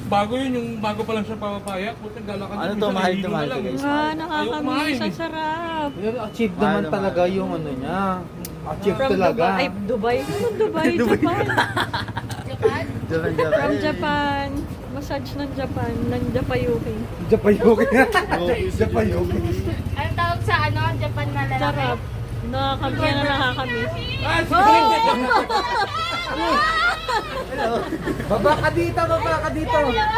Bago yun, yung bago pa lang siya papapaya. Puta, galakad. Ano to, mahal to, mahal to, guys. Nakakamiss. Ang sarap. Achieve naman Mahal, talaga mahal. yung ano niya. Achieve From talaga. Dubai. Ay, Dubai. Anong Dubai? Japan. Japan. From Japan. Massage ng Japan. Ng Japayuki. Japayuki. Japayuki. Anong tawag sa ano? Japan na lalaki? Sarap. Nakakamiss na nakakamiss. Baba ka dito, baba ka dito. Dito.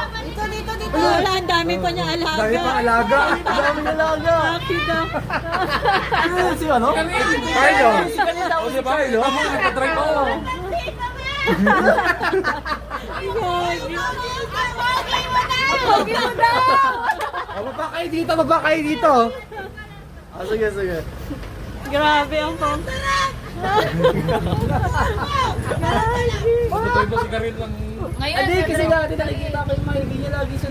Wala, ang dami pa niya alaga. Dami pa alaga. Dami na lang na. Happy daw. Si ano? Carlo. O diba? Tama nga, katry ko. Baba kayo dito, baba kayo dito. Ah, sige, sige. Grabe ang pang. Ito ba si Karin lang? Ngayon, Hindi, kasi dati nakikita ko yung mga hindi niya lagi siya